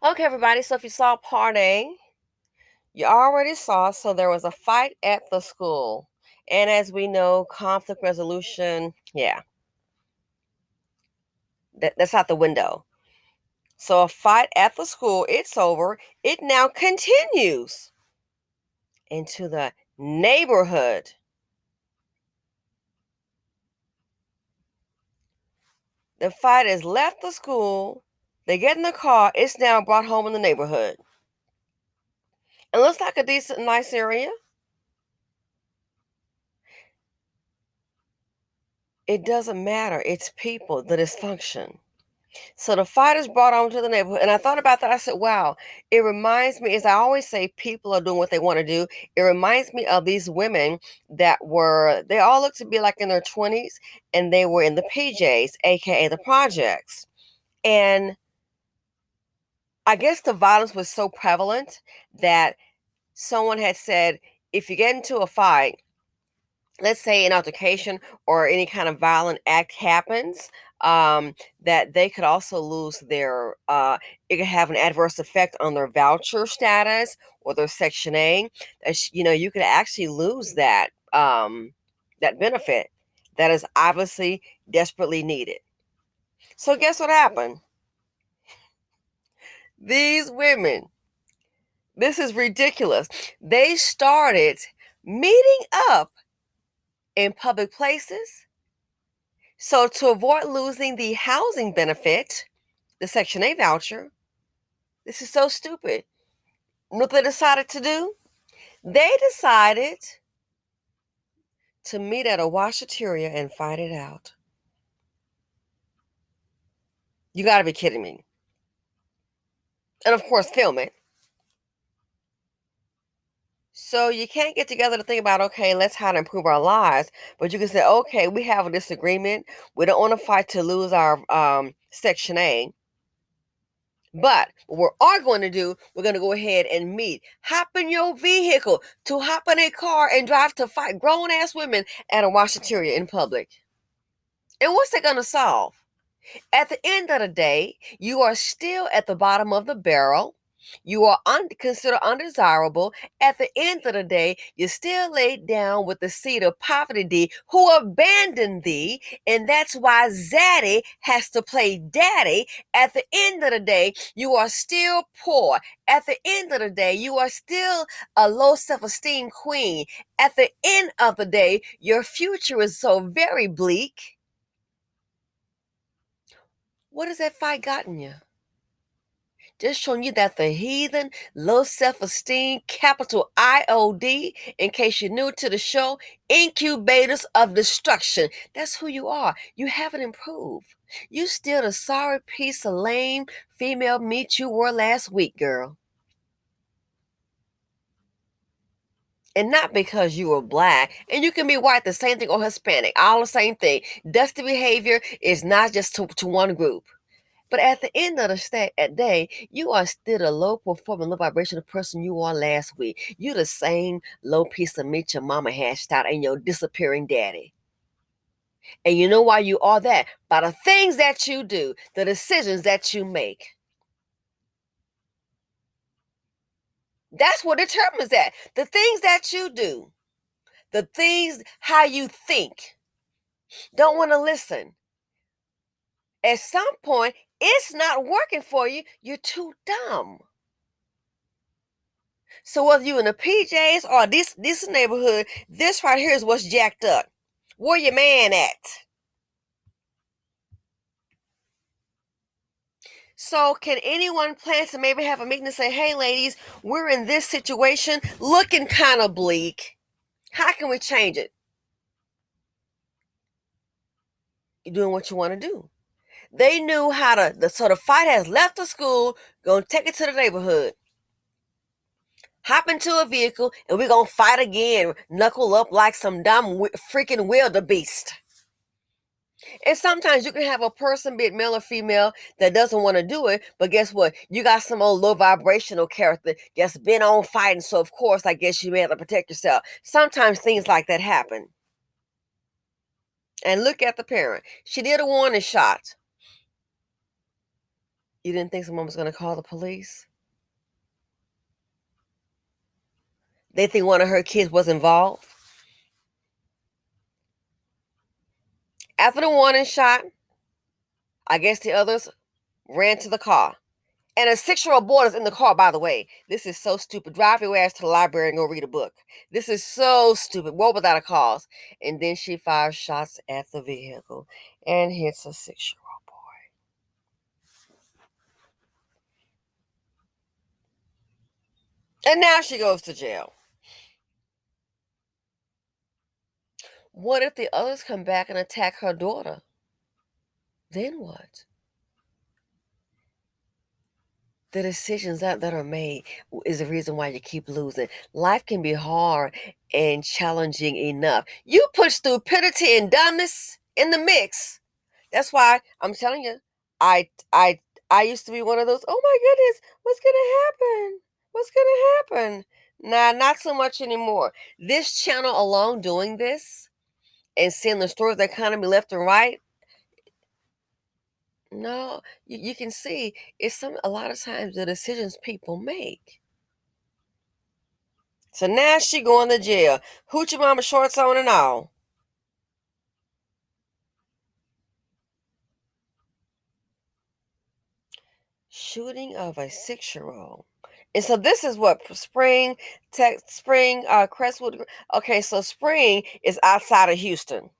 Okay, everybody. So if you saw part A, you already saw. So there was a fight at the school. And as we know, conflict resolution, yeah, that's out the window. So a fight at the school, it's over. It now continues into the neighborhood. The fight has left the school. They get in the car. It's now brought home in the neighborhood. It looks like a decent, nice area. It doesn't matter. It's people, the dysfunction. So the fight is brought on to the neighborhood. And I thought about that. I said, wow, it reminds me, as I always say, people are doing what they want to do. It reminds me of these women they all looked to be like in their 20s, and they were in the PJs, AKA the projects. And I guess the violence was so prevalent that someone had said, if you get into a fight, let's say an altercation or any kind of violent act happens, that they could also lose it could have an adverse effect on their voucher status or their Section A. You could actually lose that benefit that is obviously desperately needed. So guess what happened? These women, this is ridiculous. They started meeting up in public places. So to avoid losing the housing benefit, the Section 8 voucher, this is so stupid. What they decided to do? They decided to meet at a washateria and fight it out. You got to be kidding me. And of course, film it. So you can't get together to think about, okay, let's how to improve our lives. But you can say, okay, we have a disagreement. We don't want to fight to lose our Section A. But what we are going to do, we're going to go ahead and meet. Hop in your vehicle to hop in a car and drive to fight grown ass women at a washateria in public. And what's that going to solve? At the end of the day, you are still at the bottom of the barrel. You are considered undesirable. At the end of the day, you're still laid down with the seed of poverty who abandoned thee. And that's why Zaddy has to play daddy. At the end of the day, you are still poor. At the end of the day, you are still a low self-esteem queen. At the end of the day, your future is so very bleak. What has that fight gotten you? Just showing you that the heathen, low self-esteem, capital IOD, in case you're new to the show, incubators of destruction. That's who you are. You haven't improved. You still the sorry piece of lame female meat you were last week, girl. And not because you were black. And you can be white, the same thing, or Hispanic, all the same thing. Dusty behavior is not just to one group. But at the end of the day, you are still the low performing, low vibrational person you were last week. You're the same low piece of meat your mama hashed out and your disappearing daddy. And you know why you are that? By the things that you do, the decisions that you make. That's what determines that. The things that you do, the things, how you think. Don't want to listen. At some point, it's not working for you. You're too dumb. So whether you in the PJs or this neighborhood, this right here is what's jacked up. Where your man at? So can anyone plan to maybe have a meeting and say, hey ladies, we're in this situation looking kind of bleak. How can we change it? You're doing what you want to do. They knew how to, so the fight has left the school, gonna take it to the neighborhood. Hop into a vehicle and we're gonna fight again, knuckle up like some dumb freaking wildebeest. And sometimes you can have a person, be it male or female, that doesn't want to do it. But guess what? You got some old low vibrational character that's been on fighting. So, of course, I guess you may have to protect yourself. Sometimes things like that happen. And look at the parent. She did a warning shot. You didn't think someone was going to call the police? They think one of her kids was involved? After the warning shot, I guess the others ran to the car. And a 6-year-old boy is in the car, by the way. This is so stupid. Drive your ass to the library and go read a book. This is so stupid. War without a cause. And then she fires shots at the vehicle and hits a 6-year-old boy. And now she goes to jail. What if the others come back and attack her daughter? Then what? The decisions that are made is the reason why you keep losing. Life can be hard and challenging enough. You put stupidity and dumbness in the mix. That's why I'm telling you, I I I used to be one of those, oh my goodness, what's gonna happen? What's gonna happen? Nah, not so much anymore. This channel alone doing this and seeing the stories that kind of be left and right, no, you can see it's a lot of times the decisions people make. So now she going to jail. Hoochie mama shorts on and all. Shooting of a 6-year-old. And so this is what Crestwood. Okay, so Spring is outside of Houston.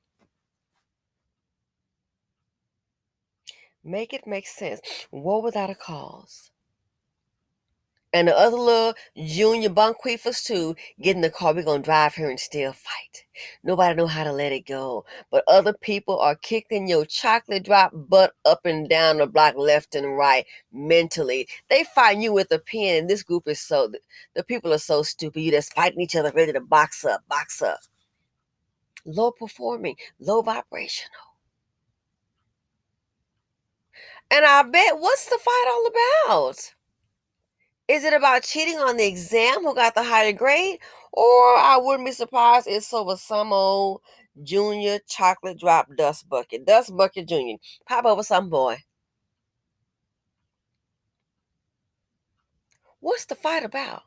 Make it make sense. War without a cause. And the other little junior bunqueefers too get in the car. We're gonna drive here and still fight. Nobody know how to let it go. But other people are kicking your chocolate drop butt up and down the block, left and right, mentally. They fight you with a pen, and this group is the people are so stupid. You just fighting each other, ready to box up, box up. Low performing, low vibrational. And I bet what's the fight all about? Is it about cheating on the exam who got the higher grade? Or I wouldn't be surprised if so was some old junior chocolate drop dust bucket. Dust bucket junior. Pop over some boy. What's the fight about?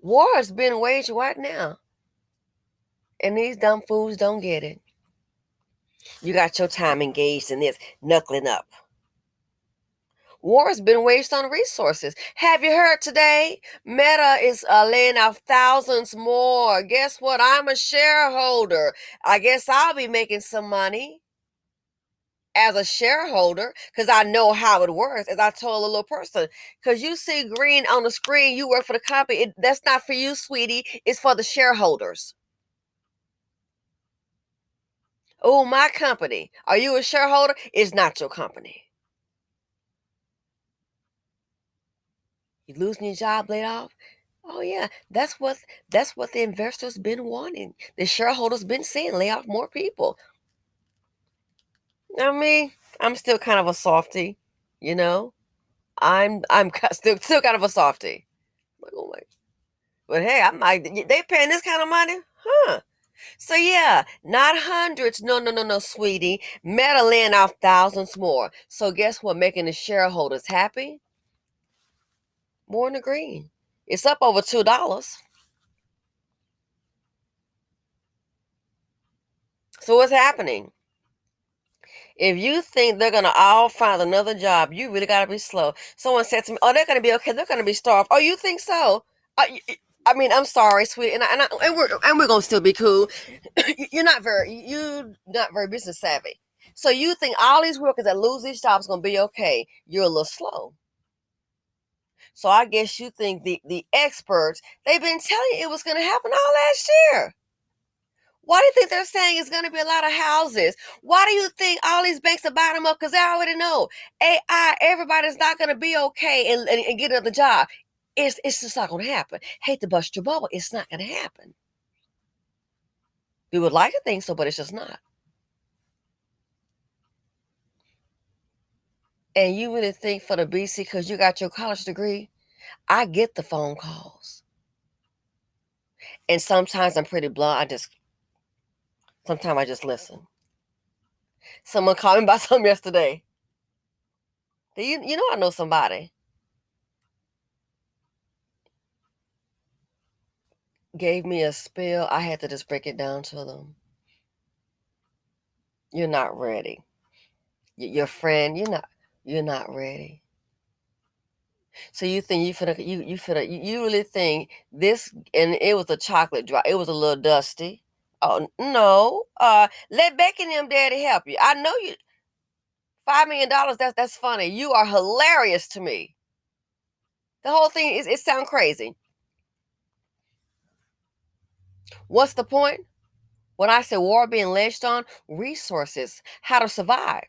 War is being waged right now. And these dumb fools don't get it. You got your time engaged in this, knuckling up. War has been waged on resources. Have you heard today? Meta is laying out thousands more. Guess what? I'm a shareholder. I guess I'll be making some money as a shareholder because I know how it works. As I told a little person, because you see green on the screen, you work for the company. That's not for you, sweetie. It's for the shareholders. Oh, my company. Are you a shareholder? It's not your company. You losing your job, laid off? Oh yeah, that's what the investors been wanting. The shareholders been saying, lay off more people. I mean, I'm still kind of a softie, you know. Still kind of a softie. Like, oh my, but hey, I'm like, they paying this kind of money, huh? So yeah, not hundreds. No, no, no, no, sweetie. Meta laying off thousands more. So guess what? Making the shareholders happy? More in the green. It's up over $2. So what's happening? If you think they're gonna all find another job, you really gotta be slow. Someone said to me, "Oh, they're gonna be okay. They're gonna be starved." Oh, you think so? I mean, I'm sorry, sweetie, and we're gonna still be cool. You're not very business savvy. So you think all these workers that lose these jobs gonna be okay? You're a little slow. So I guess you think the experts they've been telling you it was gonna happen all last year. Why do you think they're saying it's going to be a lot of houses? Why do you think all these banks are buying them up? Because they already know AI, everybody's not going to be okay and get another job. It's just not going to happen. Hate to bust your bubble. It's not going to happen. We would like to think so, but it's just not. And you really think for the BC, because you got your college degree, I get the phone calls. And sometimes I'm pretty blunt. Sometimes I just listen. Someone called me about something yesterday. You know I know somebody. Gave me a spill. I had to just break it down to them. You're not ready. Your friend, you're not ready. So you think you really think this, and it was a chocolate drop. It was a little dusty. Oh no. Let Becky and them daddy help you. I know you $5 million, that's funny. You are hilarious to me. The whole thing is, it sounds crazy. What's the point? When I say war being ledged on, resources, how to survive.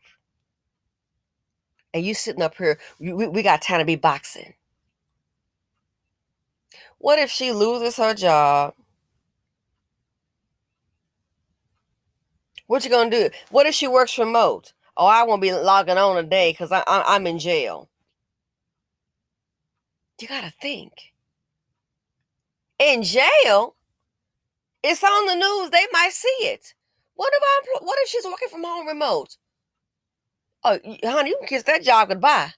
And you sitting up here, we got time to be boxing. What if she loses her job? What you gonna do? What if she works remote? Oh, I won't be logging on today because I'm in jail. You gotta think. In jail? It's on the news. They might see it. What if she's working from home remote? Oh, honey, you can kiss that job goodbye.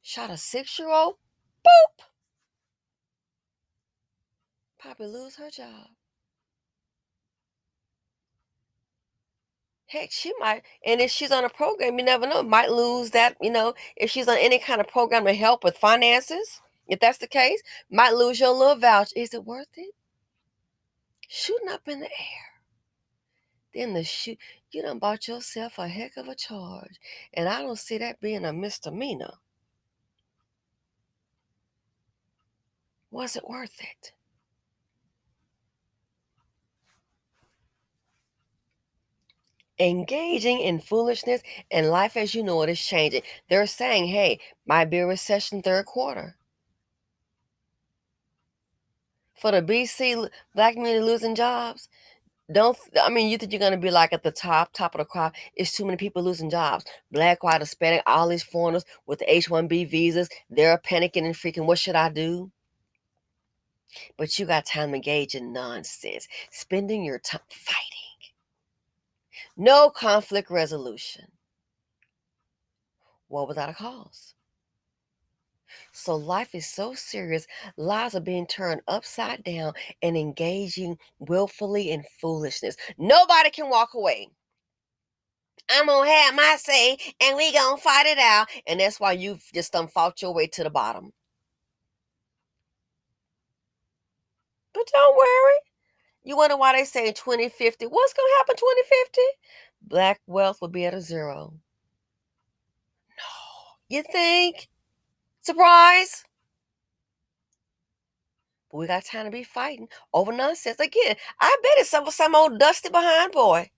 Shot a 6-year-old. Boop. Probably lose her job. Heck, she might. And if she's on a program, you never know. Might lose that, if she's on any kind of program to help with finances. If that's the case, might lose your little voucher. Is it worth it? Shooting up in the air. Then you done bought yourself a heck of a charge. And I don't see that being a misdemeanor. Was it worth it? Engaging in foolishness and life as you know it is changing. They're saying, hey, might be a recession third quarter. For the BC black community losing jobs, you think you're gonna be like at the top of the crop? It's too many people losing jobs. Black, white, Hispanic, all these foreigners with the H-1B visas, they're panicking and freaking. What should I do? But you got time to engage in nonsense, spending your time fighting. No conflict resolution. War without a cause. So life is so serious, lives are being turned upside down and engaging willfully in foolishness. Nobody can walk away. I'm gonna have my say and we gonna fight it out. And that's why you've just done fought your way to the bottom. But don't worry. You wonder why they say 2050. What's gonna happen 2050? Black wealth will be at a zero. You think? Surprise! But we got time to be fighting over nonsense. Again, I bet it's some old dusty behind boy.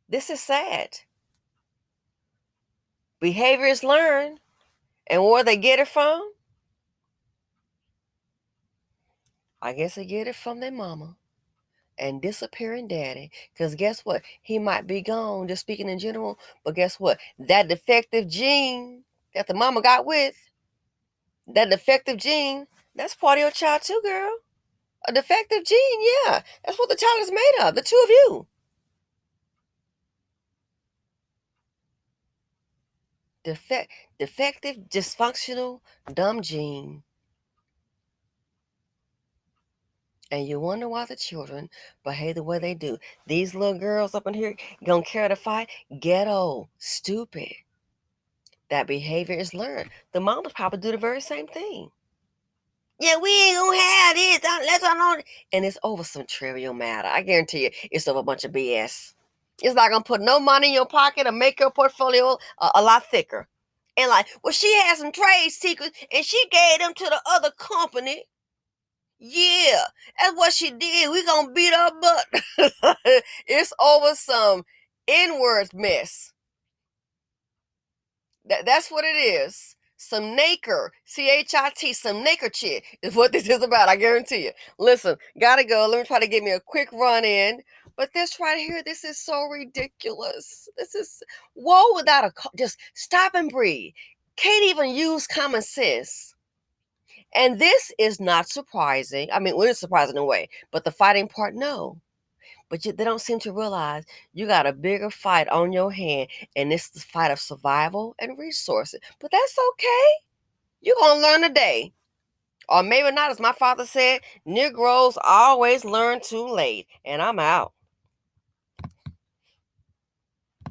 This is sad. Behavior is learned. And where they get it from? I guess they get it from their mama and disappearing daddy. Because guess what? He might be gone, just speaking in general. But guess what? That defective gene that the mama got with, that defective gene, that's part of your child too, girl. A defective gene, yeah. That's what the child is made of, the two of you. Defective, dysfunctional, dumb gene. And you wonder why the children behave the way they do. These little girls up in here gonna carry the fight. Ghetto, stupid. That behavior is learned. The mamas probably do the very same thing. Yeah, we ain't gonna have this. Let's not. And it's over some trivial matter. I guarantee you, it's over a bunch of BS. It's not gonna put no money in your pocket or make your portfolio a lot thicker. And like, well, she had some trade secrets and she gave them to the other company. Yeah, that's what she did. We gonna beat her butt. It's over some N-word mess. That's what it is. Some nacre, CHIT, some nacre shit is what this is about. I guarantee you. Listen, gotta go. Let me try to give me a quick run in. But this right here, this is so ridiculous. This is woe without just stop and breathe. Can't even use common sense. And this is not surprising. I mean, well, it's surprising in a way, but the fighting part, no. But they don't seem to realize you got a bigger fight on your hand, and it's the fight of survival and resources. But that's okay. You're going to learn today. Or maybe not, as my father said, Negroes always learn too late. And I'm out.